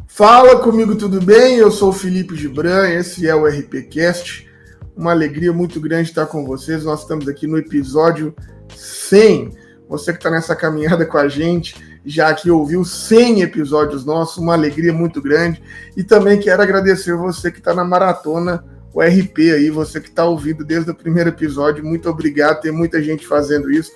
Fala comigo, tudo bem? Eu sou o Felipe Gibran, esse é o RPCast. Uma alegria muito grande estar com vocês. Nós estamos aqui no episódio 100. Você que está nessa caminhada com a gente, já que ouviu 100 episódios nossos, uma alegria muito grande. E também quero agradecer você que está na maratona, o RP aí, você que está ouvindo desde o primeiro episódio. Muito obrigado, tem muita gente fazendo isso,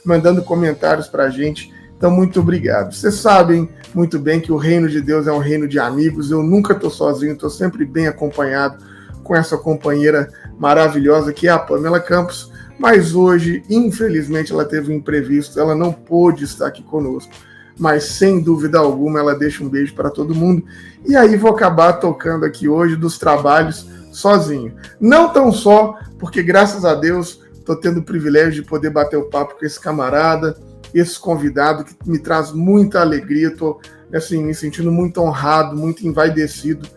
mandando comentários para a gente. Então, muito obrigado. Vocês sabem muito bem que o reino de Deus é um reino de amigos. Eu nunca estou sozinho, estou sempre bem acompanhado com essa companheira maravilhosa que é a Pamela Campos. Mas hoje, infelizmente, ela teve um imprevisto, ela não pôde estar aqui conosco. Mas, sem dúvida alguma, ela deixa um beijo para todo mundo. E aí vou acabar tocando aqui hoje dos trabalhos sozinho. Não tão só, porque graças a Deus estou tendo o privilégio de poder bater o papo com esse camarada, esse convidado que me traz muita alegria. Estou assim, me sentindo muito honrado, muito envaidecido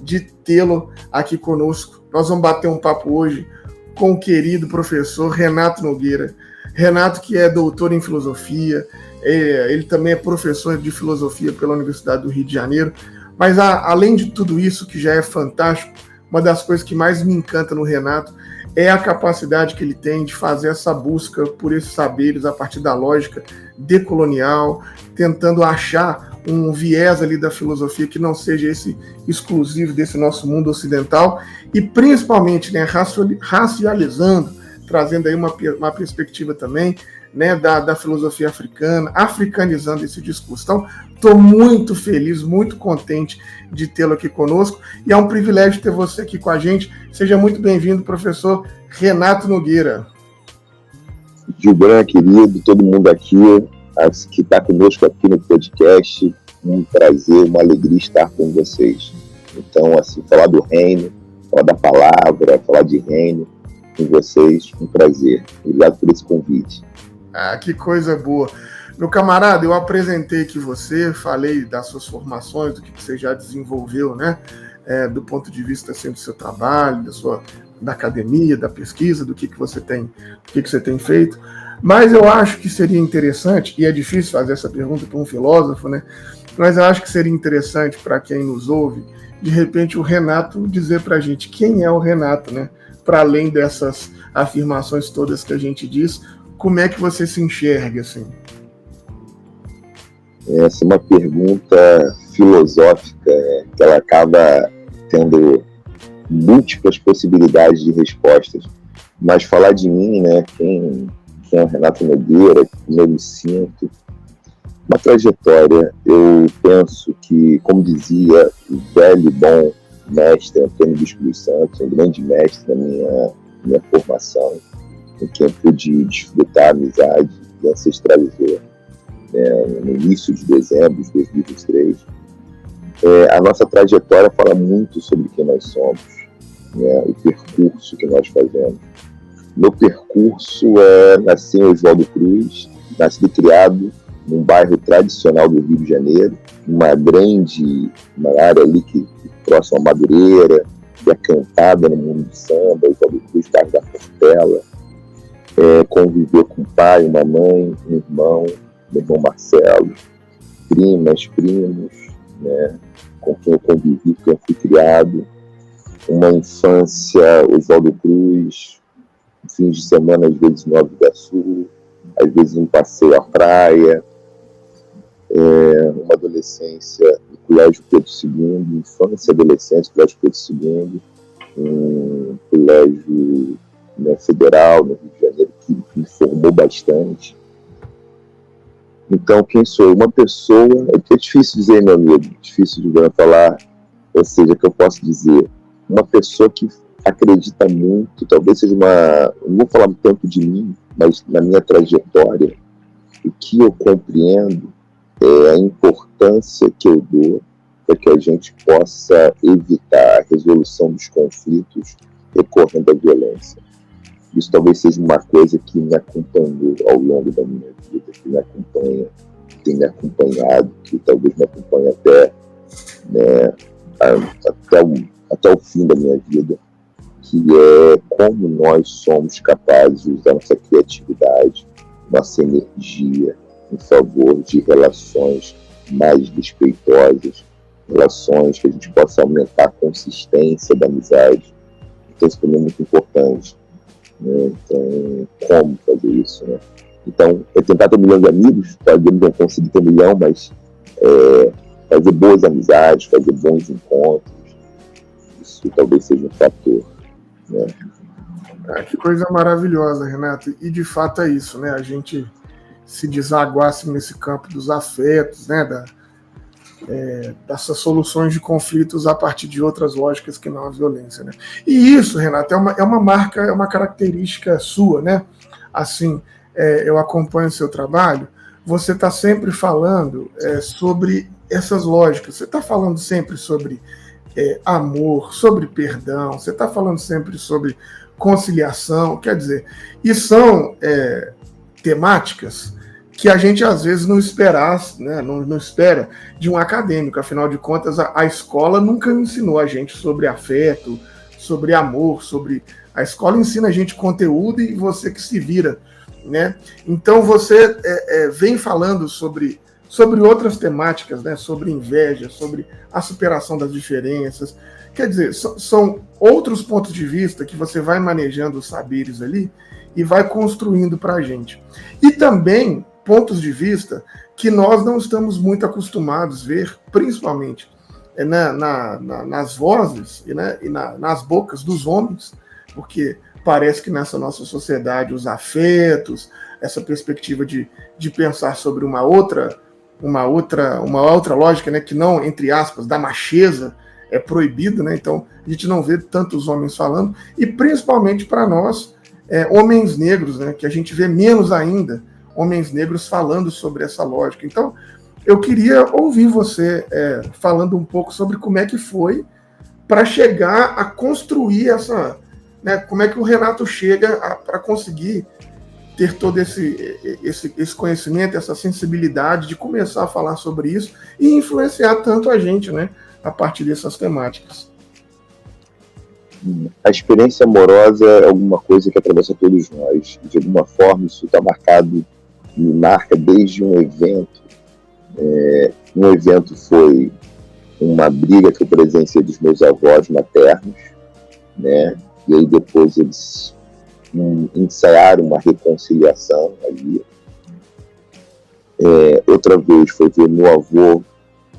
de tê-lo aqui conosco. Nós vamos bater um papo hoje com o querido professor Renato Nogueira. Renato, que é doutor em filosofia, ele também é professor de filosofia pela Universidade do Rio de Janeiro, mas além de tudo isso, que já é fantástico, uma das coisas que mais me encanta no Renato é a capacidade que ele tem de fazer essa busca por esses saberes a partir da lógica decolonial, tentando achar um viés ali da filosofia que não seja esse exclusivo desse nosso mundo ocidental e principalmente, né, racializando, trazendo aí uma perspectiva também, né, da filosofia africana, africanizando esse discurso. Então, estou muito feliz, muito contente de tê-lo aqui conosco e é um privilégio ter você aqui com a gente. Seja muito bem-vindo, professor Renato Nogueira. Gilbran, querido, todo mundo aqui que está conosco aqui no podcast, um prazer, uma alegria estar com vocês. Então, assim, falar do reino, falar da palavra, falar de reino com vocês, um prazer. Obrigado por esse convite. Ah, que coisa boa. Meu camarada, eu apresentei aqui você, falei das suas formações, do que você já desenvolveu, né? Do ponto de vista assim, do seu trabalho, da academia, da pesquisa, do que você tem feito. Mas eu acho que seria interessante, e é difícil fazer essa pergunta para um filósofo, né? Mas eu acho que seria interessante para quem nos ouve, de repente o Renato dizer para a gente quem é o Renato, né? Para além dessas afirmações todas que a gente diz, como é que você se enxerga, assim? Essa é uma pergunta filosófica, que ela acaba tendo múltiplas possibilidades de respostas. Mas falar de mim, né, quem é o Renato Nogueira, como eu me sinto, uma trajetória. Eu penso que, como dizia o velho e bom mestre Antônio Bispo dos Santos, um grande mestre da minha formação, em que eu pude desfrutar a amizade e ancestralizou, no início de dezembro de 2023. A nossa trajetória fala muito sobre quem nós somos, né, o percurso que nós fazemos. Meu percurso nasci em Oswaldo Cruz, nascido e criado num bairro tradicional do Rio de Janeiro, uma área ali que próxima a Madureira, que é cantada no mundo do samba, Oswaldo Cruz, bairro da Portela. Conviver com um pai, uma mãe, um irmão, meu irmão Marcelo, primas, primos, né, com quem eu convivi, com quem eu fui criado. Uma infância, Oswaldo Cruz, fins de semana, às vezes no Nova Iguaçu, às vezes um passeio à praia. Uma adolescência no Colégio Pedro II, infância e adolescência, Colégio Pedro II, um colégio, né, federal no Rio de Janeiro, que me formou bastante. Então, quem sou eu? Uma pessoa, é difícil dizer, meu amigo, difícil de falar, ou seja, que eu posso dizer, uma pessoa que acredita muito, talvez seja não vou falar tanto de mim, mas na minha trajetória, o que eu compreendo é a importância que eu dou para que a gente possa evitar a resolução dos conflitos recorrendo à violência. Isso talvez seja uma coisa que me acompanhou ao longo da minha vida, que me acompanha, que tem me acompanhado, que talvez me acompanhe até, né, até o fim da minha vida, que é como nós somos capazes de usar nossa criatividade, nossa energia, em favor de relações mais respeitosas, relações que a gente possa aumentar a consistência da amizade. Então isso também é muito importante, né? Então, como fazer isso, né? Então, é tentar ter 1 milhão de amigos, pode não conseguir ter 1 milhão, mas fazer boas amizades, fazer bons encontros, isso talvez seja um fator, né? Que coisa maravilhosa, Renato. E de fato é isso, né? A gente se desaguasse nesse campo dos afetos, né? Dessas soluções de conflitos a partir de outras lógicas que não a violência, né? E isso, Renato, é uma marca, é uma característica sua, né? Assim, eu acompanho o seu trabalho, você está sempre falando sobre essas lógicas, você está falando sempre sobre amor, sobre perdão, você está falando sempre sobre conciliação, quer dizer, e são temáticas que a gente às vezes não espera, né, não espera de um acadêmico, afinal de contas a escola nunca ensinou a gente sobre afeto, sobre amor, a escola ensina a gente conteúdo e você que se vira, né? Então você vem falando sobre outras temáticas, né? Sobre inveja, sobre a superação das diferenças. Quer dizer, são outros pontos de vista que você vai manejando os saberes ali e vai construindo para a gente. E também pontos de vista que nós não estamos muito acostumados a ver, principalmente nas vozes e nas bocas dos homens, porque parece que nessa nossa sociedade os afetos, essa perspectiva de pensar sobre uma outra lógica, né, que não, entre aspas, da macheza, é proibido, né? Então a gente não vê tantos homens falando, e principalmente para nós, homens negros, né, que a gente vê menos ainda homens negros falando sobre essa lógica. Então eu queria ouvir você falando um pouco sobre como é que foi para chegar a construir essa, né, como é que o Renato chega para conseguir ter todo esse conhecimento, essa sensibilidade de começar a falar sobre isso e influenciar tanto a gente, né, a partir dessas temáticas. A experiência amorosa é alguma coisa que atravessa todos nós. De alguma forma, isso está marcado, me marca desde um evento. Um evento foi uma briga que eu presenciei dos meus avós maternos, né? E aí depois eles ensaiaram uma reconciliação ali. Outra vez foi ver meu avô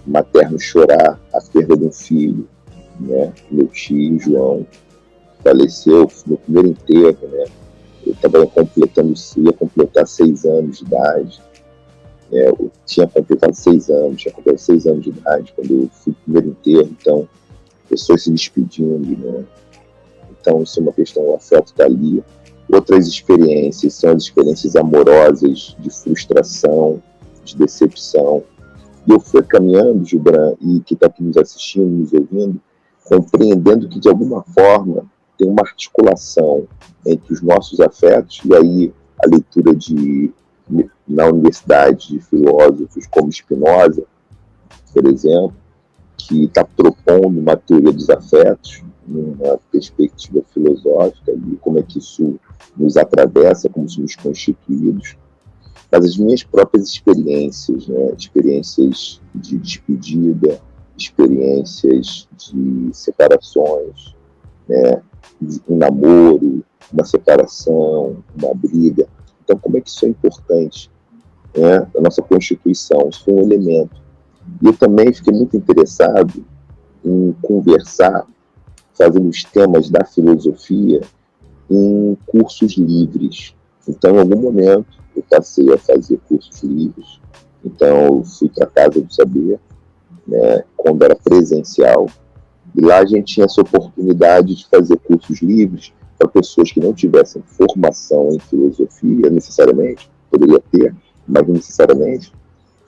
materno chorar a perda de um filho, né? Meu tio João faleceu no primeiro enterro, né? Eu ia completar 6 anos de idade. Eu tinha completado 6 anos de idade quando eu fui pro primeiro enterro, então pessoas se despedindo, né? Então isso é uma questão, o afeto está ali. Outras experiências são as experiências amorosas, de frustração, de decepção. E eu fui caminhando, Gibran, e que está aqui nos assistindo, nos ouvindo, compreendendo que de alguma forma tem uma articulação entre os nossos afetos, e aí a leitura na universidade de filósofos como Spinoza, por exemplo, que está propondo uma teoria dos afetos, numa perspectiva filosófica, e como é que isso nos atravessa, como somos constituídos. Mas as minhas próprias experiências, né? Experiências de despedida, experiências de separações, né? Um namoro, uma separação, uma briga. Então, como é que isso é importante, né? A nossa Constituição, isso foi um elemento. E eu também fiquei muito interessado em conversar, fazendo os temas da filosofia em cursos livres. Então, em algum momento, eu passei a fazer cursos livres. Então, eu fui para a Casa do Saber, né, quando era presencial. E lá a gente tinha essa oportunidade de fazer cursos livres para pessoas que não tivessem formação em filosofia, necessariamente, poderia ter, mas não necessariamente,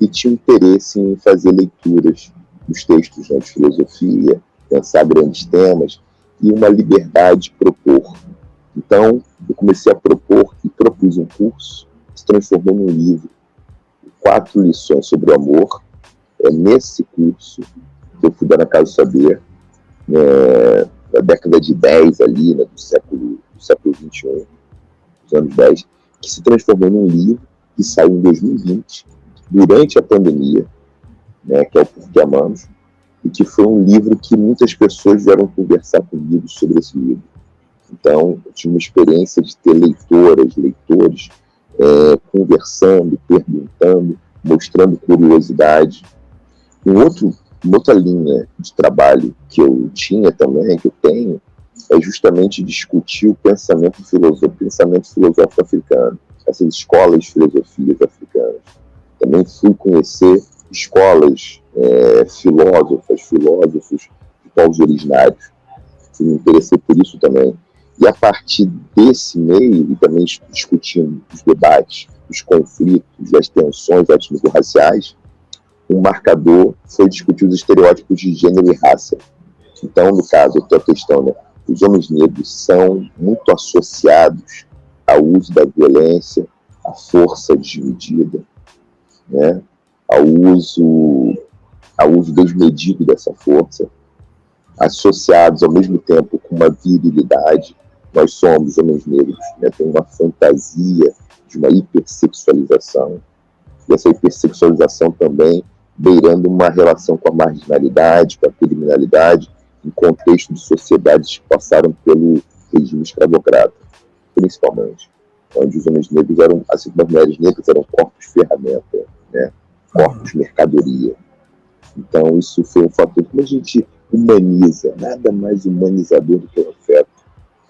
e tinham interesse em fazer leituras dos textos, né, de filosofia, pensar grandes temas, e uma liberdade de propor. Então, eu comecei a propor e propus um curso que se transformou num livro, 4 lições sobre o amor. É nesse curso que eu fui dar na Casa do Saber, na década de 10 ali, né, do século XXI, dos anos 10, que se transformou num livro que saiu em 2020, durante a pandemia, né, que é o Porque Amamos, e que foi um livro que muitas pessoas vieram conversar comigo sobre esse livro. Então, eu tive uma experiência de ter leitoras, leitores, conversando, perguntando, mostrando curiosidade. Uma outra linha de trabalho que eu tinha também, que eu tenho, é justamente discutir o pensamento filosófico africano, essas escolas de filosofias africanas. Também fui conhecer escolas, filósofos de povos originários. Me interessei por isso também. E a partir desse meio, e também discutindo os debates, os conflitos, as tensões étnico-raciais, um marcador foi discutir os estereótipos de gênero e raça. Então, no caso, a questão, né, os homens negros são muito associados ao uso da violência, à força desmedida, né, ao uso desmedido dessa força, associados ao mesmo tempo com uma virilidade. Nós somos homens negros, né, tem uma fantasia de uma hipersexualização, e essa hipersexualização também beirando uma relação com a marginalidade, com a criminalidade, em contexto de sociedades que passaram pelo regime escravocrata, principalmente, onde os homens negros eram, assim como as mulheres negras, eram corpos ferramenta, né, corpos mercadoria. Então, isso foi um fator que a gente humaniza, nada mais humanizador do que o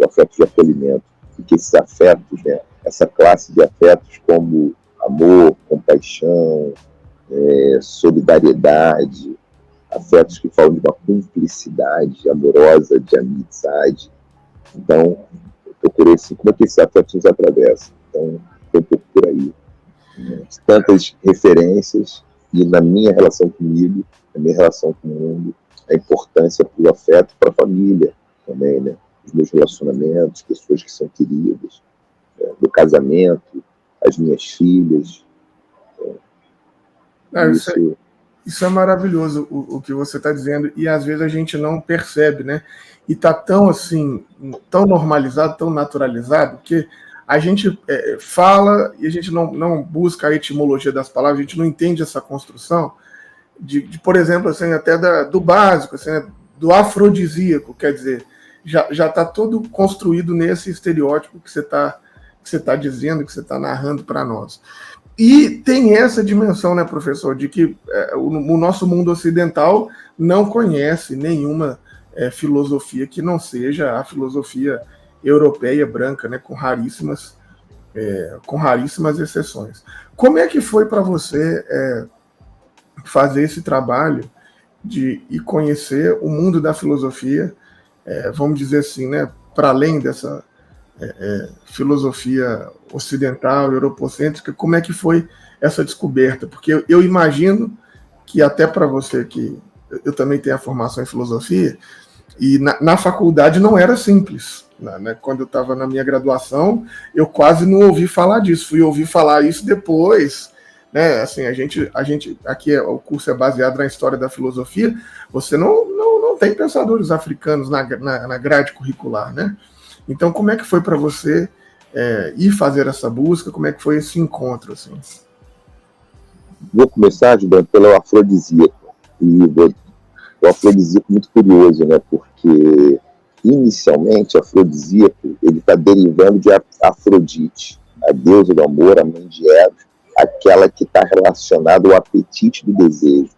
afeto de acolhimento, e que esses afetos, né, essa classe de afetos como amor, compaixão, solidariedade, afetos que falam de uma cumplicidade amorosa, de amizade. Então, eu procurei assim, como é que esses afetos nos atravessam? Então, foi um pouco por aí. Tantas referências, e na minha relação comigo, na minha relação com o mundo, a importância do afeto para a família também, né? Os meus relacionamentos, pessoas que são queridas, do casamento, as minhas filhas. Isso é maravilhoso o que você está dizendo, e às vezes a gente não percebe, né? E está tão assim, tão normalizado, tão naturalizado, que a gente fala e a gente não busca a etimologia das palavras, a gente não entende essa construção de por exemplo, assim, até do básico, assim, do afrodisíaco, quer dizer, já está todo construído nesse estereótipo que você está dizendo, que você está narrando para nós. E tem essa dimensão, né, professor, de que o nosso mundo ocidental não conhece nenhuma filosofia que não seja a filosofia europeia branca, né, com raríssimas exceções. Como é que foi para você fazer esse trabalho de ir conhecer o mundo da filosofia, vamos dizer assim, né, para além dessa filosofia ocidental, europocêntrica? Como é que foi essa descoberta? Porque eu imagino que até para você, que eu também tenho a formação em filosofia, e na faculdade não era simples, né? Quando eu estava na minha graduação, eu quase não ouvi falar disso, fui ouvir falar isso depois, né? Assim, a gente aqui o curso é baseado na história da filosofia, você não tem pensadores africanos na grade curricular, né? Então, como é que foi para você ir fazer essa busca? Como é que foi esse encontro? Assim? Vou começar, Gilberto, pelo afrodisíaco. E o afrodisíaco muito curioso, né? Porque, inicialmente, o afrodisíaco ele está derivando de Afrodite, a deusa do amor, a mãe de Eros, aquela que está relacionada ao apetite do desejo.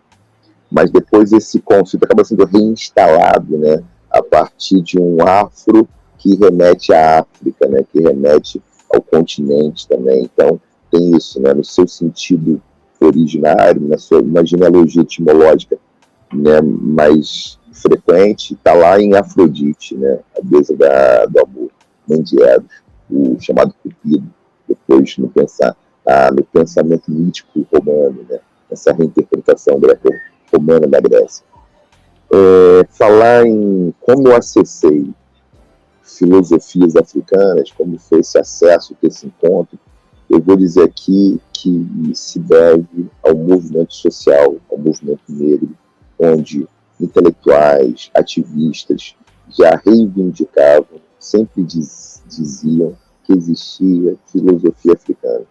Mas depois esse conceito acaba sendo reinstalado, né? A partir de um afro que remete à África, né, que remete ao continente também. Então, tem isso, né, no seu sentido originário, na sua uma genealogia etimológica, né, mais frequente, está lá em Afrodite, né, a deusa do amor, mãe de Eros, o chamado Cupido, depois no pensamento mítico romano, né, essa reinterpretação greco-romana da Grécia. Falar em como eu acessei filosofias africanas, como foi esse acesso, esse encontro, eu vou dizer aqui que se deve ao movimento social, ao movimento negro, onde intelectuais, ativistas já reivindicavam, sempre diziam que existia filosofia africana.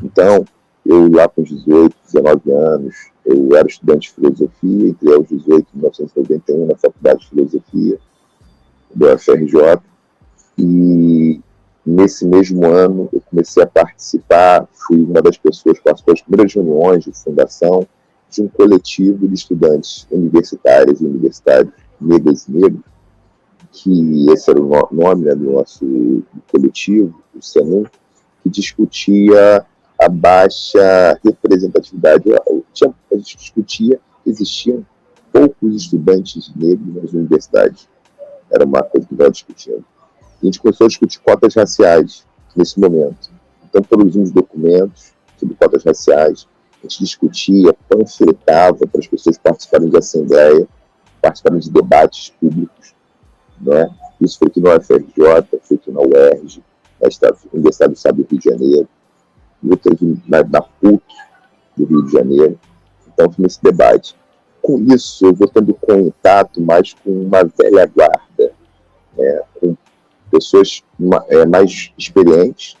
Então, Eu lá com 18, 19 anos, eu era estudante de filosofia, entrei aos 18, em 1991, na Faculdade de Filosofia do UFRJ, e nesse mesmo ano eu comecei a participar, fui uma das pessoas que participou das primeiras reuniões de fundação de um coletivo de estudantes universitárias e universitários negras e negros, que esse era o nome, né, do nosso coletivo, o CENUM, que discutia a baixa representatividade. A gente discutia que existiam poucos estudantes negros nas universidades. Era uma coisa que nós discutíamos. A gente começou a discutir cotas raciais nesse momento. Então, produzimos documentos sobre cotas raciais, a gente discutia, panfletava para as pessoas participarem de assembleia, participarem de debates públicos, né? Isso feito na UFRJ, feito na UERJ, na Universidade do Estado do Rio de Janeiro, na PUC do Rio de Janeiro. Então, foi nesse debate. Com isso, eu vou tendo contato mais com uma velha guarda, né? Com pessoas mais experientes,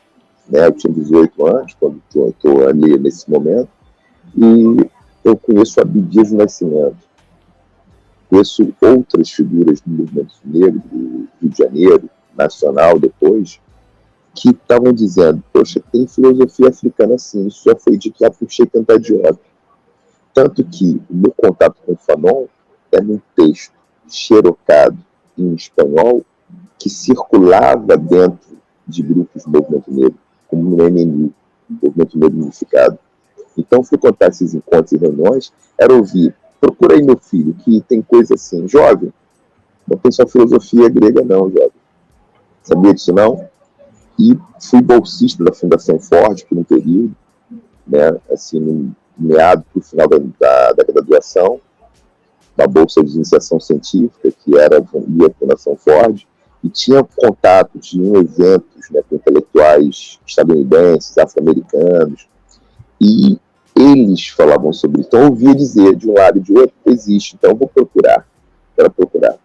né? Eu tinha 18 anos, quando estou ali nesse momento, e eu conheço a Abdias do Nascimento, conheço outras figuras do movimento negro do Rio de Janeiro, nacional depois, que estavam dizendo, poxa, tem filosofia africana sim, isso já foi dito lá por Sheikh Anta Diop. Tanto que o meu contato com o Fanon é num texto xerocado em espanhol que circulava dentro de grupos do movimento negro, como no MNU, Movimento Negro Unificado. Então, frequentar esses encontros e reuniões era ouvir, procura aí meu filho, que tem coisa assim, jovem, não tem só filosofia grega não, jovem. Sabia disso não? E fui bolsista da Fundação Ford por um período, né, assim, no meado para o final da graduação, uma bolsa de iniciação científica, que ia a Fundação Ford, e tinha contato, tinha eventos, né, com intelectuais estadunidenses, afro-americanos, e eles falavam sobre isso. Então eu ouvia dizer de um lado e de outro, existe, então eu vou procurar, para procurar.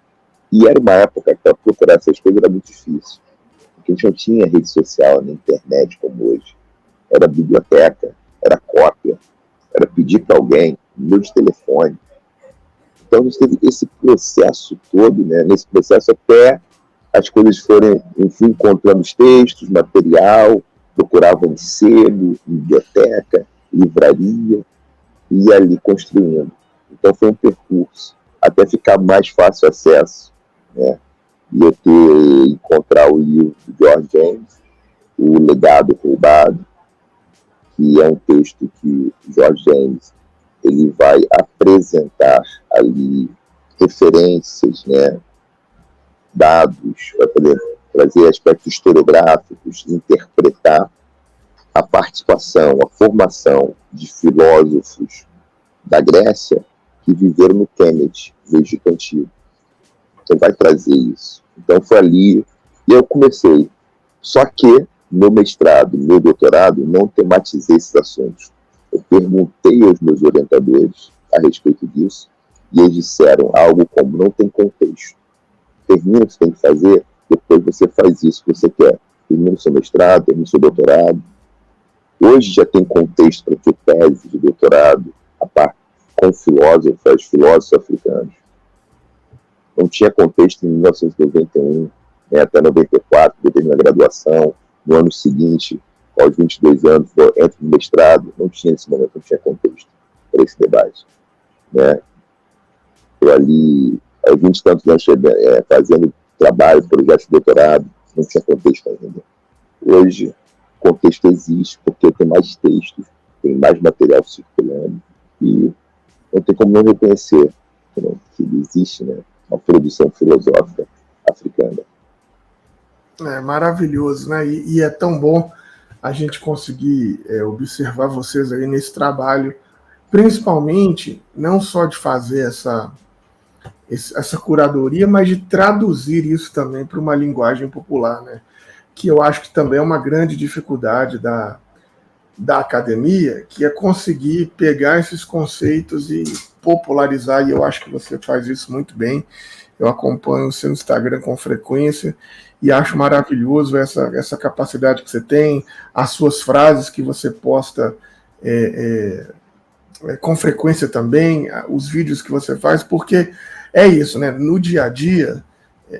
E era uma época que para procurar essas coisas era muito difícil, porque a gente não tinha rede social na internet como hoje. Era biblioteca, era cópia, era pedir para alguém, número de telefone. Então a gente teve esse processo todo, né? Nesse processo até as coisas forem, enfim, encontrando os textos, material, procuravam em sebo, biblioteca, livraria, e ia ali construindo. Então foi um percurso, até ficar mais fácil acesso, né? E eu encontrar o livro do George James, O Legado Roubado, que é um texto que George James ele vai apresentar ali referências, né, dados, vai poder trazer aspectos historiográficos, interpretar a participação, a formação de filósofos da Grécia que viveram no Kemet, no Egito Antigo. Então vai trazer isso. Então foi ali, e eu comecei. Só que meu mestrado, meu doutorado, não tematizei esses assuntos. Eu perguntei aos meus orientadores a respeito disso, e eles disseram algo como, não tem contexto. Termina o que você tem que fazer, depois você faz isso que você quer. Termina o seu mestrado, termina o seu doutorado. Hoje já tem contexto para ter tese de doutorado, a parte com filósofos africanos. Não tinha contexto em 1991, né, até 94, depois na graduação, no ano seguinte, aos 22 anos, entro no mestrado, não tinha nesse momento, não tinha contexto para esse debate. Né? Eu ali, aos 20 e tantos anos, fazendo trabalho, projeto de doutorado, não tinha contexto ainda. Hoje, contexto existe, porque tem mais textos, tem mais material circulando, e não tem como não reconhecer que existe, né, uma produção filosófica africana. É maravilhoso, né? E é tão bom a gente conseguir observar vocês aí nesse trabalho, principalmente não só de fazer essa curadoria, mas de traduzir isso também para uma linguagem popular, né? Que eu acho que também é uma grande dificuldade da academia, que é conseguir pegar esses conceitos e popularizar, e eu acho que você faz isso muito bem. Eu acompanho o seu Instagram com frequência e acho maravilhoso essa capacidade que você tem, as suas frases que você posta com frequência também, os vídeos que você faz, porque é isso, né? No dia a dia,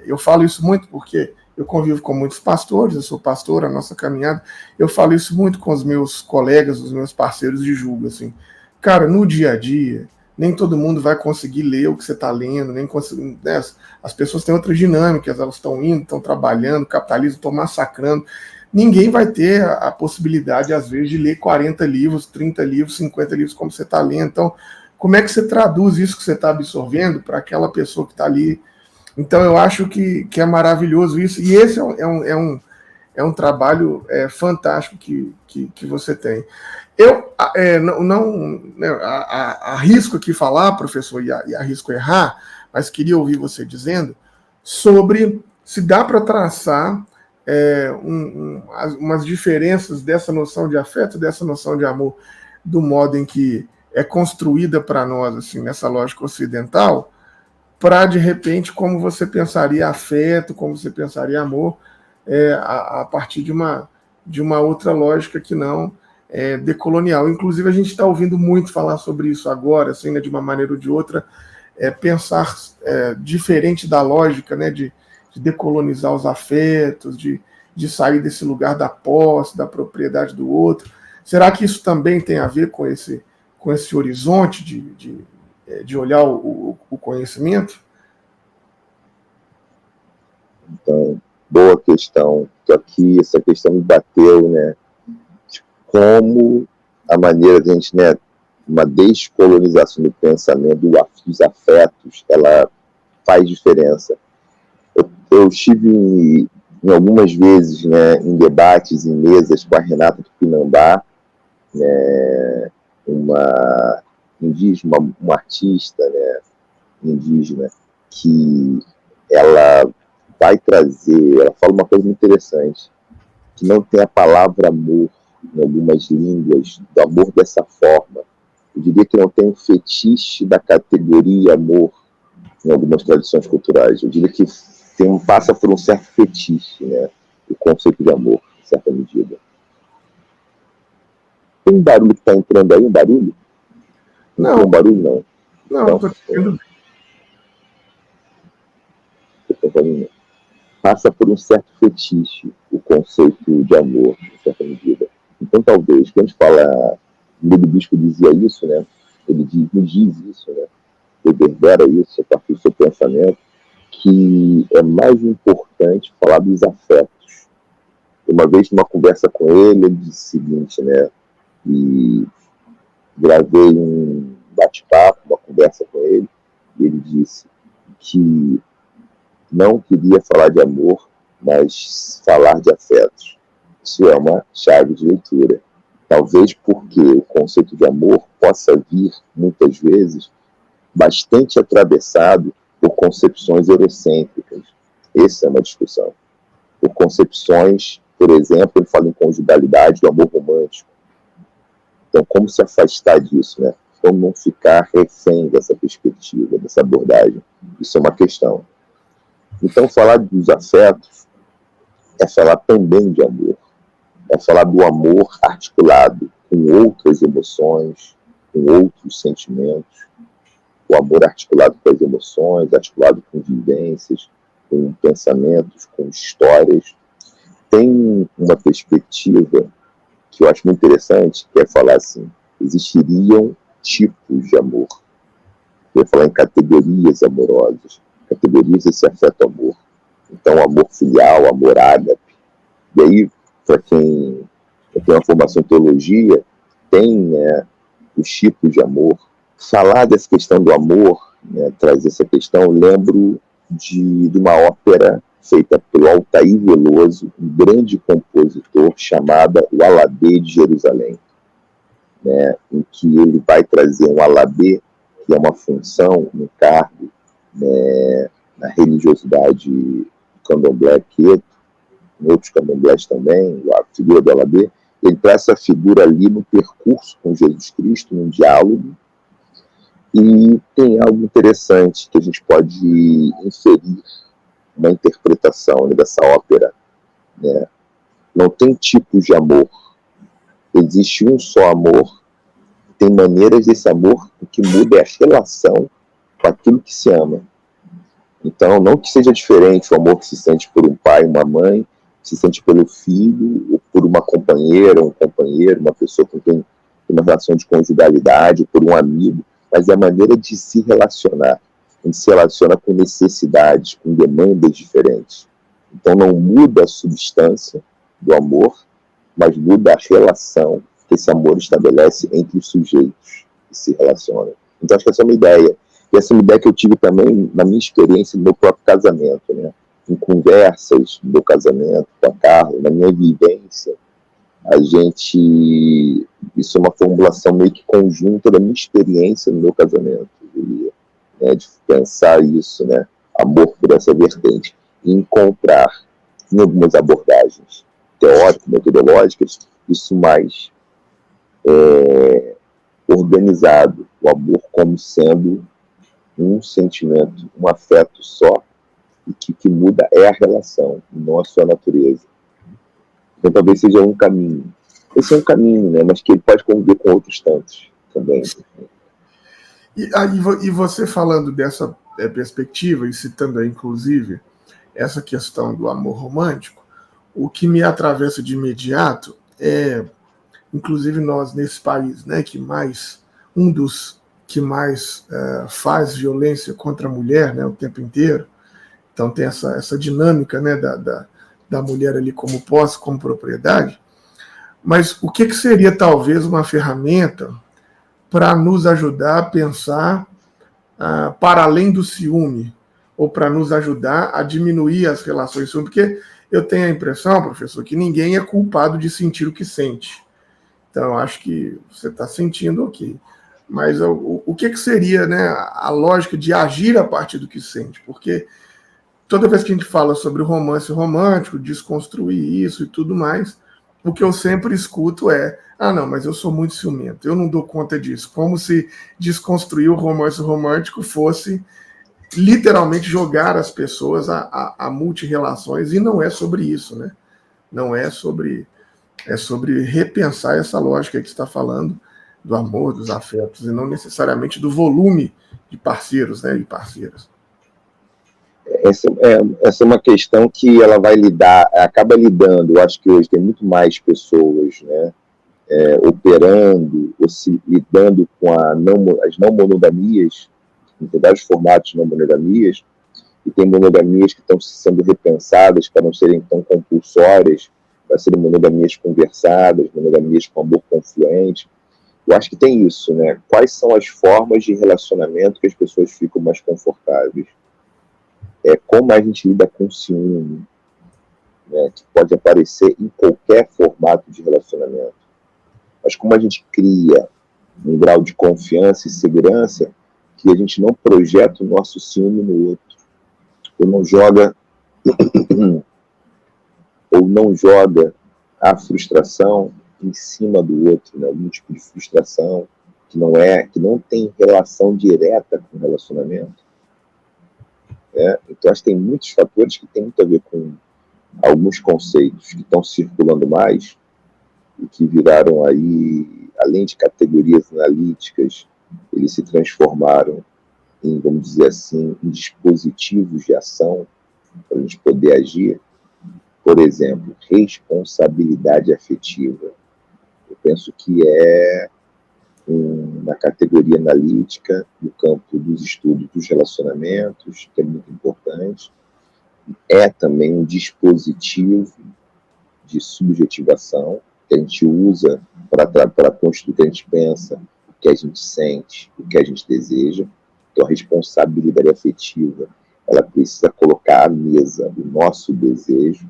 eu falo isso muito porque eu convivo com muitos pastores, eu sou pastor, a nossa caminhada, eu falo isso muito com os meus colegas, os meus parceiros de julgo, assim. Cara, no dia a dia, nem todo mundo vai conseguir ler o que você está lendo, nem conseguir, né? As pessoas têm outras dinâmicas, elas estão indo, estão trabalhando, o capitalismo estão massacrando. Ninguém vai ter a possibilidade, às vezes, de ler 40 livros, 30 livros, 50 livros como você está lendo. Então, como é que você traduz isso que você está absorvendo para aquela pessoa que está ali? Então, eu acho que é maravilhoso isso. E esse é um trabalho fantástico que você tem. Eu não arrisco aqui falar, professor, e arrisco errar, mas queria ouvir você dizendo sobre se dá para traçar umas diferenças dessa noção de afeto, dessa noção de amor, do modo em que é construída para nós, assim, nessa lógica ocidental, para, de repente, como você pensaria afeto, como você pensaria amor, a partir de uma outra lógica que não decolonial. Inclusive, a gente está ouvindo muito falar sobre isso agora, assim, né, de uma maneira ou de outra, pensar diferente da lógica, né, de decolonizar os afetos, de sair desse lugar da posse, da propriedade do outro. Será que isso também tem a ver com esse horizonte de olhar o conhecimento? Então, boa questão. Aqui essa questão me bateu, né? De como a maneira de a gente, né, uma descolonização do pensamento, dos afetos, ela faz diferença. Eu estive em algumas vezes, né, em debates, em mesas com a Renata Tupinambá, né, uma indígena, uma artista, né, indígena, que ela vai trazer, ela fala uma coisa muito interessante, que não tem a palavra amor em algumas línguas, do amor dessa forma. Eu diria que não tem um fetiche da categoria amor em algumas tradições culturais. Eu diria que passa por um certo fetiche, né, o conceito de amor, em certa medida. Tem um barulho que está entrando aí, um barulho? Não tem um barulho, não. Não, estou entendendo bem. Passa por um certo fetiche o conceito de amor, em certa medida. Então, talvez, quando a gente fala, o Livro Bispo dizia isso, né? Ele nos diz isso, né? Reverbera isso a partir do seu pensamento, que é mais importante falar dos afetos. Uma vez, numa conversa com ele disse o seguinte, né? E gravei um bate-papo, uma conversa com ele, e ele disse que não queria falar de amor, mas falar de afetos. Isso é uma chave de leitura. Talvez porque o conceito de amor possa vir, muitas vezes, bastante atravessado por concepções eurocêntricas. Essa é uma discussão. Por concepções, por exemplo, ele fala em conjugalidade do amor romântico. Então, como se afastar disso, né? Como não ficar refém dessa perspectiva, dessa abordagem? Isso é uma questão. Então, falar dos afetos é falar também de amor. É falar do amor articulado com outras emoções, com outros sentimentos. O amor articulado com as emoções, articulado com vivências, com pensamentos, com histórias. Tem uma perspectiva que eu acho muito interessante, que é falar assim, existiriam tipos de amor. Eu ia falar em categorias amorosas, categorias desse afeto-amor. Então, amor filial, amor ágape. E aí, para quem tem uma formação em teologia, tem, né, os tipos de amor. Falar dessa questão do amor, né, trazer essa questão, eu lembro de uma ópera feita pelo Altair Veloso, um grande compositor, chamada O Alabê de Jerusalém, né, em que ele vai trazer um alabê, que é uma função, um cargo, né, na religiosidade do candomblé queto, em outros candomblés também, a figura do alabê. Ele traz essa figura ali no percurso com Jesus Cristo, num diálogo, e tem algo interessante que a gente pode inferir uma interpretação, né, dessa ópera, né? Não tem tipos de amor. Existe um só amor tem maneiras desse amor que muda a relação com aquilo que se ama. Então, não que seja diferente o amor que se sente por um pai, uma mãe, se sente pelo filho, ou por uma companheira, um companheiro, uma pessoa com quem tem uma relação de conjugalidade, ou por um amigo, mas é a maneira de se relacionar. A gente se relaciona com necessidades, com demandas diferentes. Então, não muda a substância do amor, mas muda a relação que esse amor estabelece entre os sujeitos que se relacionam. Então, acho que essa é uma ideia. E essa é uma ideia que eu tive também na minha experiência no meu próprio casamento, né? Em conversas do meu casamento com a Carla, na minha vivência, isso é uma formulação meio que conjunta da minha experiência no meu casamento, eu diria, né? De pensar isso, né? Amor por essa vertente, e encontrar em algumas abordagens teóricas, metodológicas, isso mais organizado, o amor como sendo um sentimento, um afeto só, e que muda é a relação, não a sua natureza. Então talvez seja um caminho. Esse é um caminho, né? Mas que ele pode conviver com outros tantos também. E você falando dessa perspectiva, e citando aí, inclusive, essa questão do amor romântico, o que me atravessa de imediato é, inclusive nós nesse país, né, um dos que mais faz violência contra a mulher, né, o tempo inteiro. Então tem essa dinâmica, né, da mulher ali como posse, como propriedade. Mas o que seria talvez uma ferramenta para nos ajudar a pensar para além do ciúme, ou para nos ajudar a diminuir as relações de ciúme? Porque eu tenho a impressão, professor, que ninguém é culpado de sentir o que sente. Então, eu acho que você está sentindo ok. Mas o que seria, né, a lógica de agir a partir do que sente? Porque toda vez que a gente fala sobre o romance romântico, desconstruir isso e tudo mais, o que eu sempre escuto é: não, mas eu sou muito ciumento, eu não dou conta disso. Como se desconstruir o romance romântico fosse literalmente jogar as pessoas a multirrelações, e não é sobre isso, né? Não é sobre... É sobre repensar essa lógica que está falando do amor, dos afetos, e não necessariamente do volume de parceiros, né, e parceiras. Essa é uma questão que ela vai acaba lidando. Eu acho que hoje tem muito mais pessoas, né, operando, lidando com as não monogamias, tem vários formatos de não monogamias, e tem monogamias que estão sendo repensadas para não serem tão compulsórias, para serem monogamias conversadas, monogamias com amor confluente. Eu acho que tem isso, né? Quais são as formas de relacionamento que as pessoas ficam mais confortáveis? Como a gente lida com o ciúme, né? Que pode aparecer em qualquer formato de relacionamento. Mas como a gente cria um grau de confiança e segurança que a gente não projeta o nosso ciúme no outro, ou não joga a frustração em cima do outro, né? Algum tipo de frustração que não tem relação direta com o relacionamento. Então acho que tem muitos fatores que têm muito a ver com alguns conceitos que estão circulando mais e que viraram aí, além de categorias analíticas, eles se transformaram em, vamos dizer assim, em dispositivos de ação para a gente poder agir. Por exemplo, responsabilidade afetiva. Eu penso que é uma categoria analítica no campo dos estudos dos relacionamentos, que é muito importante. É também um dispositivo de subjetivação que a gente usa para construir o que a gente pensa, o que a gente sente, o que a gente deseja. Então, a responsabilidade afetiva, ela precisa colocar à mesa o nosso desejo,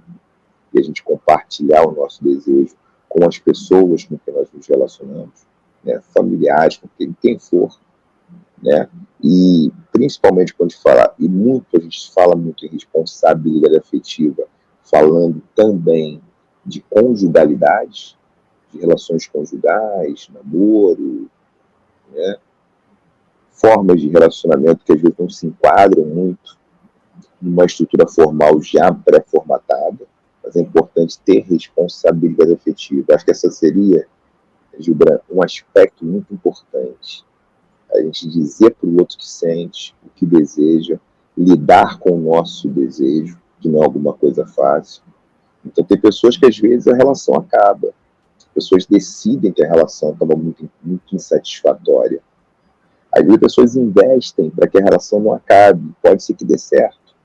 e a gente compartilhar o nosso desejo com as pessoas com quem nós nos relacionamos, né? Familiares, com quem for, né? E principalmente quando a gente fala muito em responsabilidade afetiva, falando também de conjugalidade, de relações conjugais, namoro, né? Formas de relacionamento que às vezes não se enquadram muito numa estrutura formal já pré-formatada, mas é importante ter responsabilidade afetiva. Acho que essa seria Gibran, um aspecto muito importante. A gente dizer para o outro que sente, o que deseja, lidar com o nosso desejo, que não é alguma coisa fácil. Então, tem pessoas que, às vezes, a relação acaba. As pessoas decidem que a relação acaba muito, muito insatisfatória. Às vezes, as pessoas investem para que a relação não acabe. Pode ser que dê certo.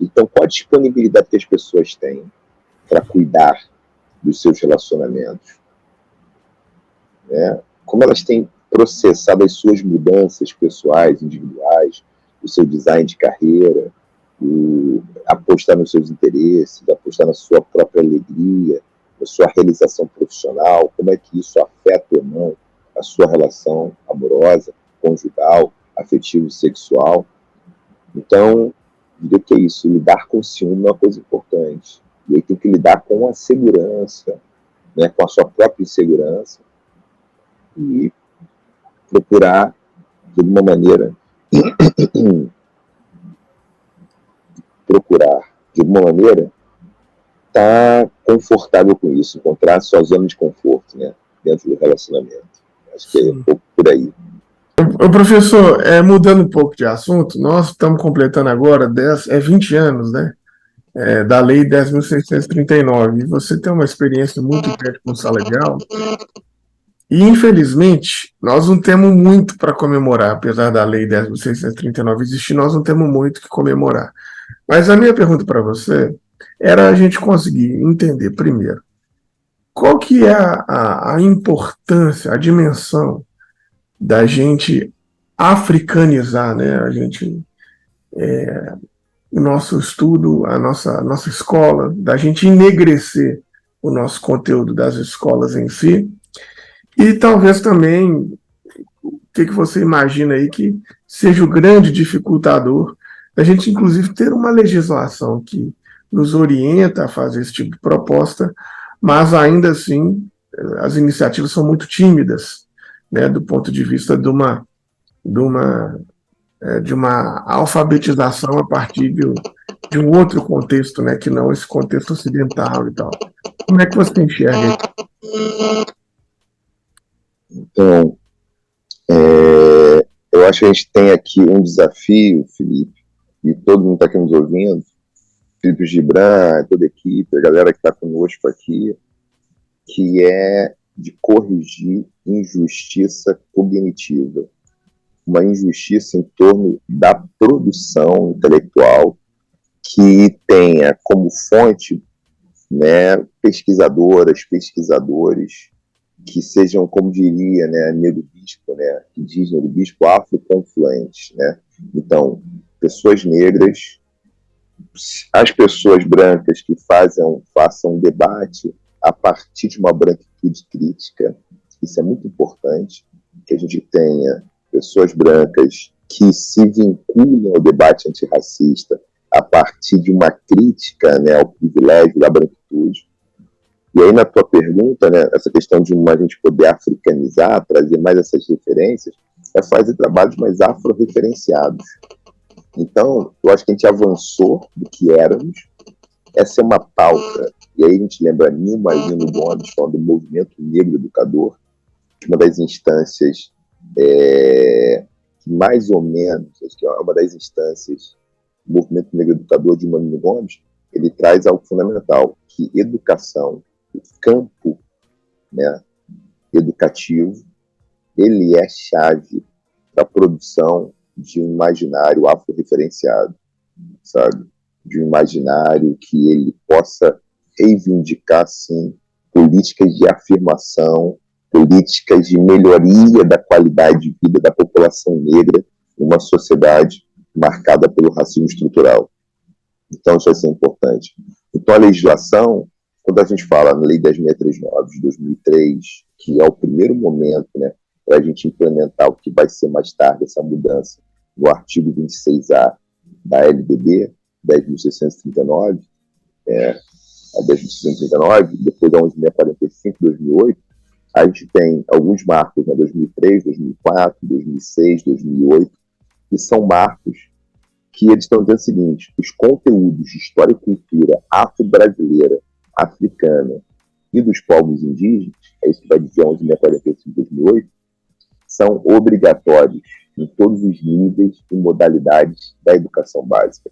Então, qual a disponibilidade que as pessoas têm para cuidar dos seus relacionamentos? Né? Como elas têm processado as suas mudanças pessoais, individuais, o seu design de carreira, apostar nos seus interesses, apostar na sua própria alegria, na sua realização profissional, como é que isso afeta ou não a sua relação amorosa, conjugal, afetivo, sexual. Então, diria que é isso, lidar com o ciúme é uma coisa importante. E aí tem que lidar com a segurança, né, com a sua própria insegurança, e procurar, de alguma maneira, estar confortável com isso, encontrar a sua zona de conforto, né, dentro do relacionamento. Acho que é um pouco por aí. O professor, mudando um pouco de assunto, nós estamos completando agora 20 anos, né, da Lei 10.639. E você tem uma experiência muito grande com sala de aula. E, infelizmente, nós não temos muito para comemorar, apesar da Lei 10.639 existir, nós não temos muito que comemorar. Mas a minha pergunta para você era a gente conseguir entender, primeiro, qual que é a importância, a dimensão da gente africanizar, né? O nosso estudo, a nossa escola, da gente enegrecer o nosso conteúdo das escolas em si, e talvez também o que você imagina aí que seja o grande dificultador da gente, inclusive, ter uma legislação que nos orienta a fazer esse tipo de proposta, mas ainda assim as iniciativas são muito tímidas, né, do ponto de vista de uma alfabetização a partir de um outro contexto, né, que não esse contexto ocidental e tal. Como é que você enxerga isso? Então, eu acho que a gente tem aqui um desafio, Felipe, e todo mundo está aqui nos ouvindo, Felipe Gibran, toda a equipe, a galera que está conosco aqui, que é de corrigir injustiça cognitiva. Uma injustiça em torno da produção intelectual que tenha como fonte, né, pesquisadoras, pesquisadores, que sejam, como diria, né, Nedo Bispo, né, que diz Nedo Bispo, afroconfluentes, né? Então, pessoas negras, as pessoas brancas que façam um debate a partir de uma branquitude crítica, isso é muito importante, que a gente tenha pessoas brancas que se vinculam ao debate antirracista a partir de uma crítica, né, ao privilégio da branquitude. E aí, na tua pergunta, né, essa questão de a gente poder africanizar, trazer mais essas referências, é fazer trabalhos mais afro-referenciados. Então, eu acho que a gente avançou do que éramos. Essa é uma pauta, e aí a gente lembra Nilma Lino Gomes, falando do movimento negro educador, que uma das instâncias que mais ou menos, acho que é uma das instâncias do movimento negro educador de Nilma Lino Gomes, ele traz algo fundamental, que educação, o campo, né, educativo, ele é chave para a produção de um imaginário afro-referenciado, sabe? De um imaginário que ele possa reivindicar, sim, políticas de afirmação, políticas de melhoria da qualidade de vida da população negra em uma sociedade marcada pelo racismo estrutural. Então, isso vai ser importante. Então, a legislação, quando a gente fala na Lei 10.639 de 2003, que é o primeiro momento, né, para a gente implementar o que vai ser mais tarde essa mudança no artigo 26A da LDB, 10.639, a 10.639, depois da 11.645, 2008, a gente tem alguns marcos, né, 2003, 2004, 2006, 2008, que são marcos que eles estão dizendo o seguinte: os conteúdos de história e cultura afro-brasileira, africana e dos povos indígenas, é isso que vai dizer a 11.645 de 2008, são obrigatórios em todos os níveis e modalidades da educação básica.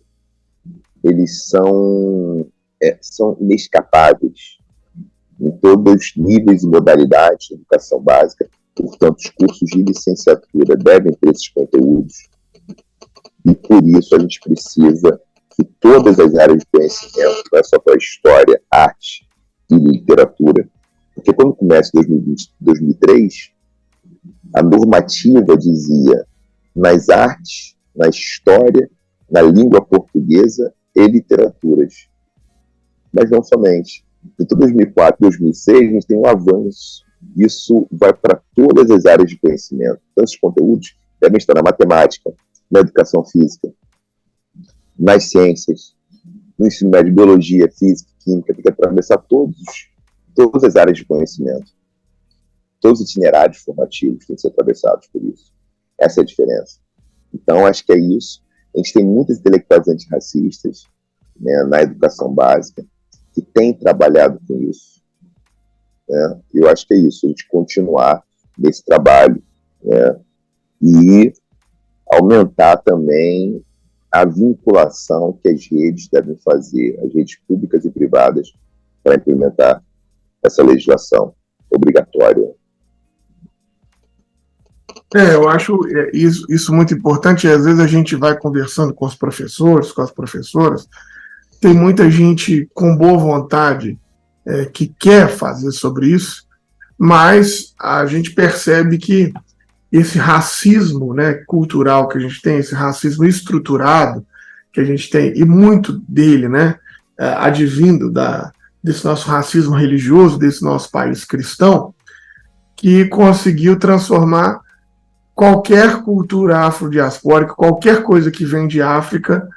Eles são inescapáveis em todos os níveis e modalidades da educação básica. Portanto, os cursos de licenciatura devem ter esses conteúdos, e por isso a gente precisa que todas as áreas de conhecimento, não é só para a história, arte e literatura, porque quando começa em 2003, a normativa dizia nas artes, na história, na língua portuguesa e literaturas. Mas não somente. Então, 2004, 2006, a gente tem um avanço. Isso vai para todas as áreas de conhecimento. Então, esses conteúdos devem estar na matemática, na educação física, nas ciências, no ensino médio, biologia, física, química, tem que atravessar todas as áreas de conhecimento. Todos os itinerários formativos têm que ser atravessados por isso. Essa é a diferença. Então, acho que é isso. A gente tem muitos intelectuais antirracistas, né, na educação básica, que têm trabalhado com isso. Né? Eu acho que é isso, a gente continuar nesse trabalho, né, e aumentar também a vinculação que as redes devem fazer, as redes públicas e privadas, para implementar essa legislação obrigatória. Eu acho isso muito importante, e às vezes a gente vai conversando com os professores, com as professoras, tem muita gente com boa vontade que quer fazer sobre isso, mas a gente percebe que esse racismo, né, cultural que a gente tem, esse racismo estruturado que a gente tem, e muito dele, né, advindo desse nosso racismo religioso, desse nosso país cristão, que conseguiu transformar qualquer cultura afrodiaspórica, qualquer coisa que vem de África,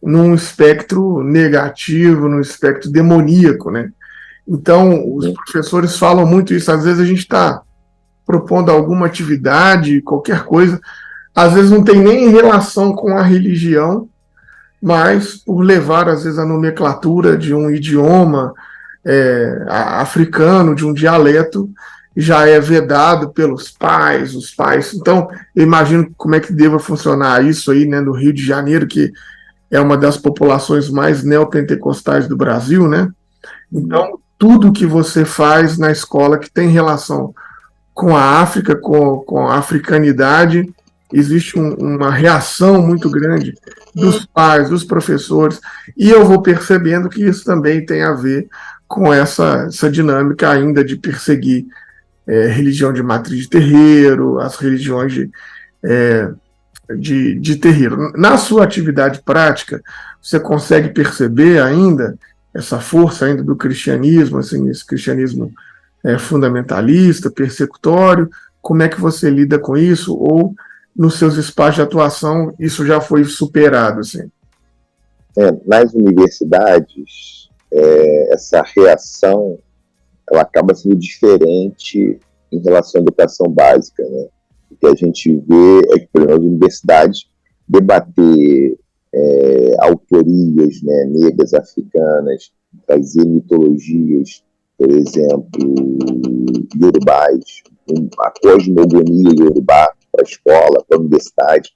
num espectro negativo, num espectro demoníaco, né? Então, os professores falam muito isso. Às vezes a gente está propondo alguma atividade, qualquer coisa, às vezes não tem nem relação com a religião, mas por levar, às vezes, a nomenclatura de um idioma africano, de um dialeto, já é vedado pelos pais, os pais. Então, eu imagino como é que deva funcionar isso aí, né, no Rio de Janeiro, que é uma das populações mais neopentecostais do Brasil, né? Então, tudo que você faz na escola que tem relação com a África, com a africanidade, existe uma reação muito grande dos pais, dos professores, e eu vou percebendo que isso também tem a ver com essa dinâmica ainda de perseguir religião de matriz de terreiro, as religiões de terreiro. Na sua atividade prática, você consegue perceber ainda essa força ainda do cristianismo, assim, esse cristianismo fundamentalista, persecutório? Como é que você lida com isso? Ou nos seus espaços de atuação isso já foi superado? Assim? Nas universidades, essa reação ela acaba sendo diferente em relação à educação básica, né? O que a gente vê é que, por exemplo, as universidades debater autorias, né, negras, africanas, trazer mitologias, por exemplo, iorubás, a cosmogonia iorubá para a escola, para a universidade.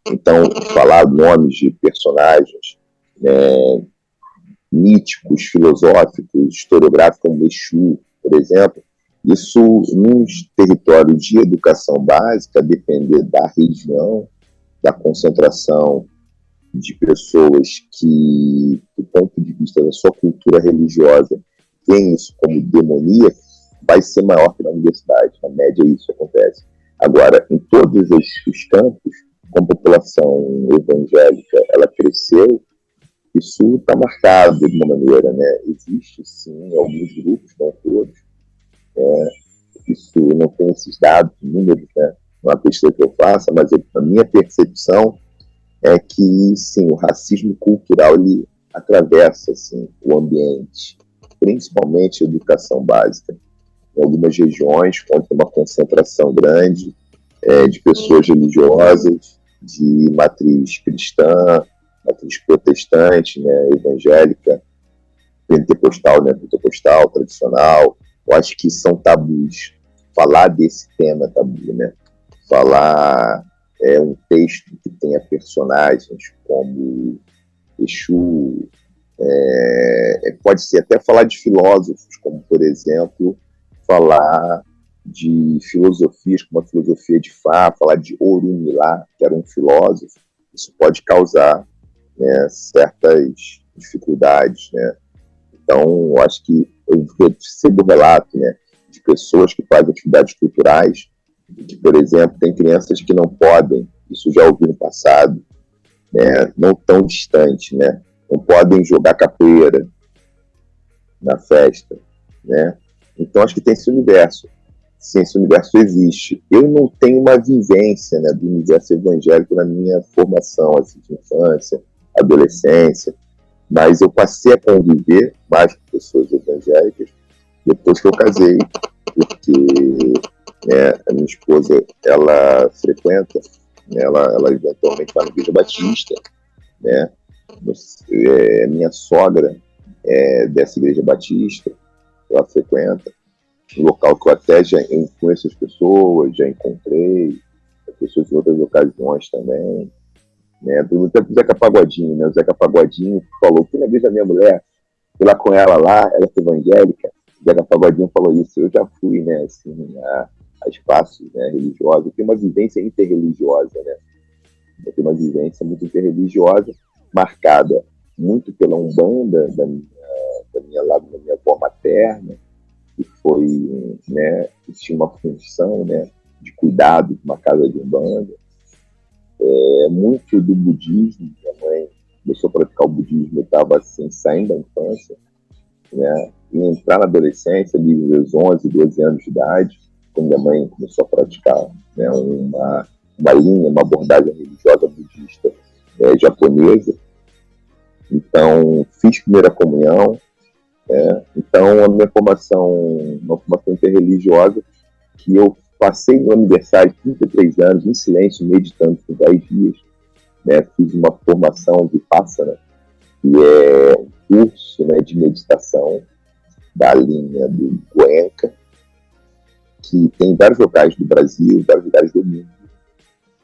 Então, falar nomes de personagens míticos, filosóficos, historiográficos, como Exu, por exemplo, isso, num território de educação básica, depender da região, da concentração de pessoas que, do ponto de vista da sua cultura religiosa, tem isso como demoníaco, vai ser maior que na universidade. Na média, isso acontece. Agora, em todos os campos, como a população evangélica ela cresceu, isso está marcado de uma maneira, né? Existe, sim, alguns grupos, não todos. Isso não tem esses dados, números, né? Não é uma pesquisa que eu faça, mas a minha percepção é que, sim, o racismo cultural ele atravessa, assim, o ambiente, principalmente a educação básica. Em algumas regiões, onde tem uma concentração grande de pessoas religiosas, de matriz cristã, matriz protestante, né, evangélica, pentecostal, né? Pentecostal, tradicional. Eu acho que são tabus. Falar desse tema é tabu, né? Falar um texto que tenha personagens como Exu, pode ser até falar de filósofos, como, por exemplo, falar de filosofias, como a filosofia de Fá, falar de Orunmila, que era um filósofo. Isso pode causar, né, certas dificuldades, né? Então, eu acho que eu recebo relato, né, de pessoas que fazem atividades culturais, que, por exemplo, tem crianças que não podem, isso já ouvi no passado, né, não tão distante, né, não podem jogar capoeira na festa, né? Então, acho que tem esse universo. Sim, esse universo existe. Eu não tenho uma vivência, né, do universo evangélico na minha formação, assim, de infância, adolescência, mas eu passei a conviver mais com pessoas evangélicas depois que eu casei, porque, né, a minha esposa, ela frequenta, né, ela eventualmente vai na Igreja Batista, né? Minha sogra é dessa Igreja Batista, ela frequenta, um local que eu até já conheço as pessoas, já encontrei as pessoas em outras ocasiões também, né? Do tempo do Zeca Pagodinho, né? O Zeca Pagodinho falou que na igreja da minha mulher, fui lá com ela lá, ela é evangélica, o Zeca Pagodinho falou isso, eu já fui, né, assim, a espaços, né, religiosos, eu tenho uma vivência interreligiosa, né? Eu tenho uma vivência muito interreligiosa, marcada muito pela Umbanda da minha avó materna, que foi, né, que tinha uma função, né, de cuidado de uma casa de Umbanda, muito do budismo. Minha mãe começou a praticar o budismo, eu estava assim, saindo da infância, né, e entrar na adolescência, ali meus 11, 12 anos de idade, quando minha mãe começou a praticar, né, uma linha, uma abordagem religiosa budista japonesa. Então, fiz primeira comunhão, então a minha formação, uma formação interreligiosa, que eu passei no aniversário de 33 anos em silêncio, meditando por 10 dias, né? Fiz uma formação Vipassana, que é um curso, né, de meditação da linha do Goenka, que tem em vários locais do Brasil, vários lugares do mundo.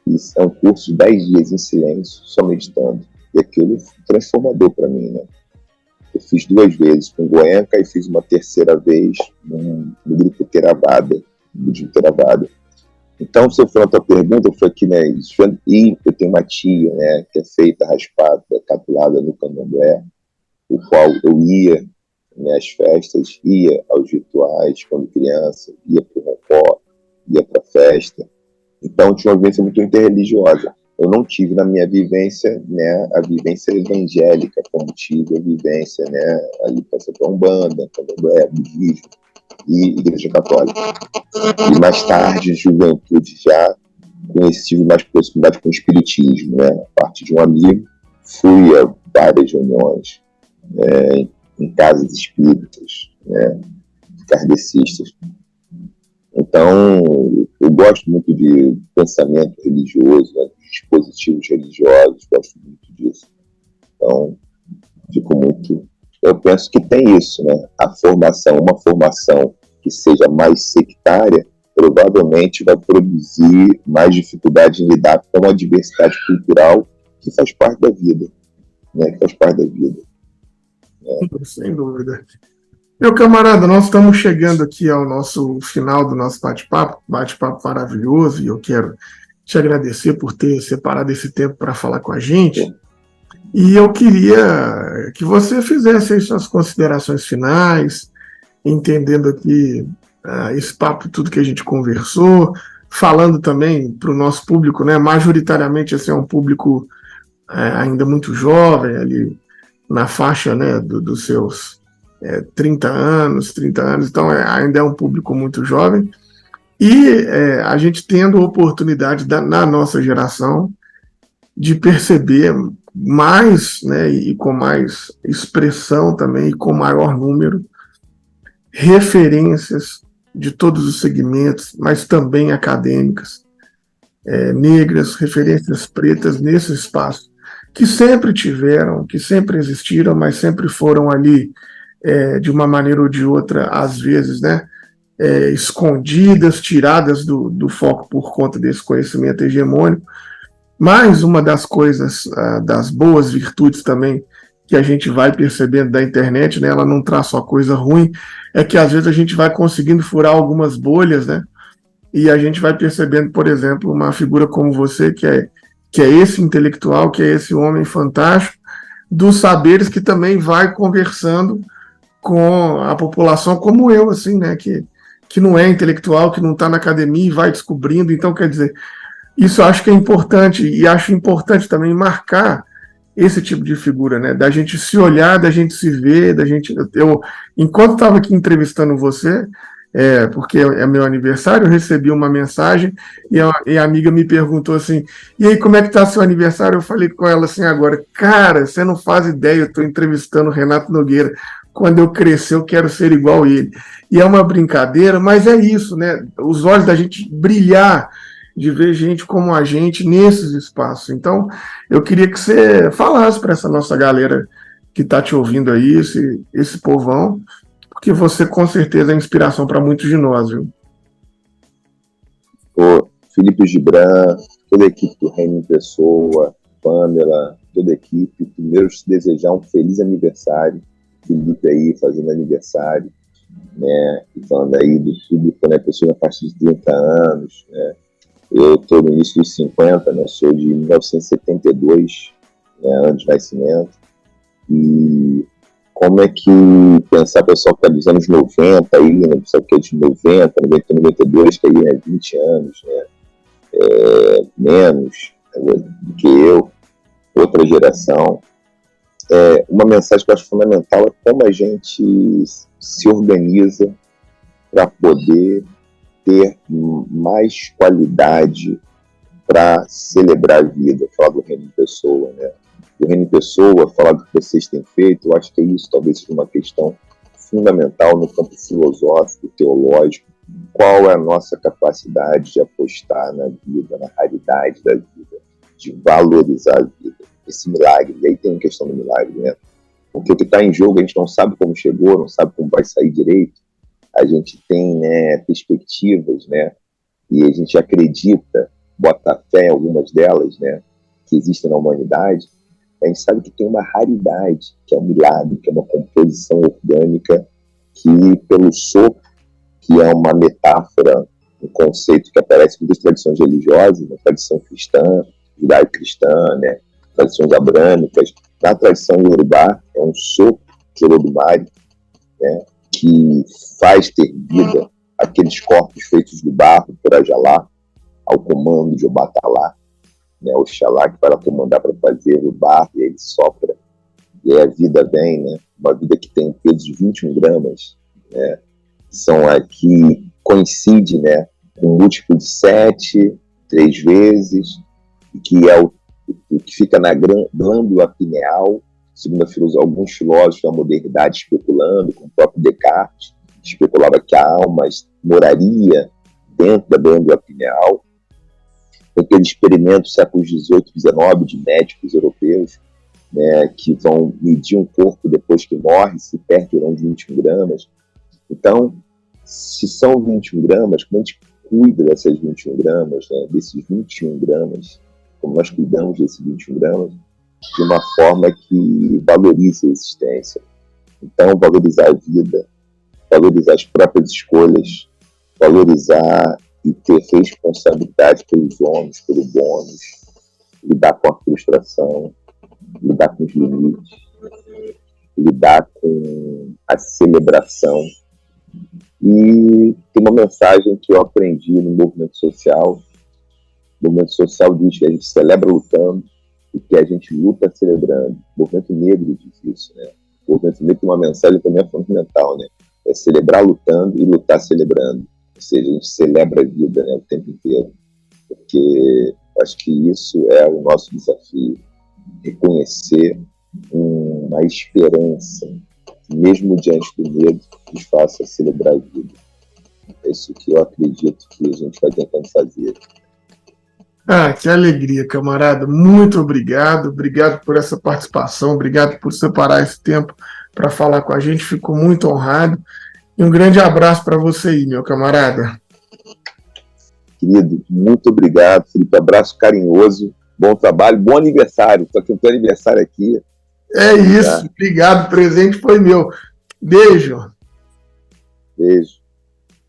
Isso é um curso de 10 dias em silêncio, só meditando. E aquilo foi transformador para mim, né? Eu fiz 2 vezes com Goenka e fiz uma terceira vez no grupo Theravada, no budismo Theravada. Então, se eu for a tua pergunta, foi que, né, e eu tenho uma tia, né, que é feita, raspada, capulada no candomblé, o qual eu ia, né, às festas, ia aos rituais quando criança, ia para o roncó, ia para a festa. Então, tinha uma vivência muito interreligiosa. Eu não tive na minha vivência, né, a vivência evangélica, como tive a vivência, né, ali passou para Umbanda, Candomblé, budismo e Igreja Católica. E mais tarde, juventude, já tive mais proximidade com o espiritismo, né, a partir de um amigo, fui a várias reuniões, em casas espíritas, né, kardecistas. Então, eu gosto muito de pensamento religioso, né, de dispositivos religiosos, gosto muito disso. Então, fico muito... Eu penso que tem isso, né? Uma formação que seja mais sectária, provavelmente vai produzir mais dificuldade em lidar com a diversidade cultural que faz parte da vida, né? Que faz parte da vida. Sem dúvida. Meu camarada, nós estamos chegando aqui ao nosso final do nosso bate-papo maravilhoso, e eu quero te agradecer por ter separado esse tempo para falar com a gente. E eu queria que você fizesse aí suas considerações finais, entendendo aqui esse papo, tudo que a gente conversou, falando também para o nosso público, né? Majoritariamente esse é um público ainda muito jovem, ali na faixa, né, dos seus 30 anos, então ainda é um público muito jovem, e a gente tendo a oportunidade na nossa geração de perceber mais, né, e com mais expressão também, e com maior número, referências de todos os segmentos, mas também acadêmicas, negras, referências pretas nesse espaço, que sempre tiveram, que sempre existiram, mas sempre foram ali de uma maneira ou de outra, às vezes, né, escondidas, tiradas do foco por conta desse conhecimento hegemônico. Mas uma das coisas, das boas virtudes também, que a gente vai percebendo da internet, né, ela não traz só coisa ruim, é que às vezes a gente vai conseguindo furar algumas bolhas, né, e a gente vai percebendo, por exemplo, uma figura como você, que é esse intelectual, que é esse homem fantástico, dos saberes que também vai conversando com a população como eu, assim, né, que não é intelectual, que não está na academia e vai descobrindo. Então, quer dizer, isso eu acho que é importante, e acho importante também marcar esse tipo de figura, né? Da gente se olhar, da gente se ver, da gente. Enquanto estava aqui entrevistando você, porque é meu aniversário, eu recebi uma mensagem e a amiga me perguntou assim: e aí, como é que tá seu aniversário? Eu falei com ela assim agora: cara, você não faz ideia, eu estou entrevistando o Renato Nogueira. Quando eu crescer, eu quero ser igual a ele. E é uma brincadeira, mas é isso, né? Os olhos da gente brilhar de ver gente como a gente nesses espaços. Então, eu queria que você falasse para essa nossa galera que está te ouvindo aí, esse povão, porque você com certeza é inspiração para muitos de nós, viu? Felipe Gibran, toda a equipe do Reino em Pessoa, Pamela, toda a equipe, primeiro te desejar um feliz aniversário, Felipe aí fazendo aniversário, né, e falando aí do público, né, pessoa a partir de 30 anos, né. Eu estou no início dos 50, né? Sou de 1972, né, ano de nascimento. E como é que pensar pessoal que é dos anos 90, aí, né, pessoal que é de 90, 92, que aí é 20 anos, né, menos, né, do que eu, outra geração. Uma mensagem que eu acho fundamental é como a gente se organiza para poder ter mais qualidade para celebrar a vida, falar do Reino em Pessoa, né? Do Reino em Pessoa, falar do que vocês têm feito, eu acho que é isso, talvez seja uma questão fundamental no campo filosófico, teológico. Qual é a nossa capacidade de apostar na vida, na raridade da vida, de valorizar a vida, esse milagre? E aí tem uma questão do milagre, né? Porque o que está em jogo, a gente não sabe como chegou, não sabe como vai sair direito. A gente tem, né, perspectivas, né, e a gente acredita, bota fé em algumas delas, né, que existem na humanidade. A gente sabe que tem uma raridade, que é um milagre, que é uma composição orgânica, que pelo sopro, que é uma metáfora, um conceito que aparece em muitas tradições religiosas, na tradição cristã, judaico-cristã, né, tradições abrâmicas, na tradição iorubá, é um sopro, Yorubari, né, que faz ter vida aqueles corpos feitos de barro por Ajalá, ao comando de Obatalá, né, Oxalá, que para comandar para fazer o barro, e aí ele sopra, e aí a vida vem, né, uma vida que tem um peso de 21 gramas, né, são aqui, coincide, né, com um múltiplo de 7, 3 vezes, que é o que fica na glândula pineal, segundo alguns filósofos da modernidade especulando, como o próprio Descartes, especulava que a alma moraria dentro da glândula pineal. Tem aquele experimento do século XVIII, XIX, de médicos europeus, né, que vão medir um corpo depois que morre, se perto de 21 gramas. Então, se são 21 gramas, como a gente cuida dessas 21 gramas, né, desses 21 gramas, como nós cuidamos desses 21 gramas, de uma forma que valorize a existência. Então, valorizar a vida, valorizar as próprias escolhas, valorizar e ter responsabilidade pelos ônus, pelo bônus, lidar com a frustração, lidar com os limites, lidar com a celebração. E tem uma mensagem que eu aprendi no movimento social. O movimento social diz que a gente celebra lutando e que a gente luta celebrando. O movimento negro diz isso, né? O movimento negro tem uma mensagem também fundamental, né? É celebrar lutando e lutar celebrando. Ou seja, a gente celebra a vida, né, o tempo inteiro. Porque acho que isso é o nosso desafio. Reconhecer uma esperança que, mesmo diante do medo, nos faça celebrar a vida. É isso que eu acredito que a gente vai tentando fazer. Ah, que alegria, camarada. Muito obrigado. Obrigado por essa participação. Obrigado por separar esse tempo para falar com a gente. Fico muito honrado. E um grande abraço para você aí, meu camarada. Querido, muito obrigado, Felipe. Abraço carinhoso. Bom trabalho, bom aniversário. Estou aqui no teu aniversário aqui. É isso. Obrigado. O presente foi meu. Beijo. Beijo.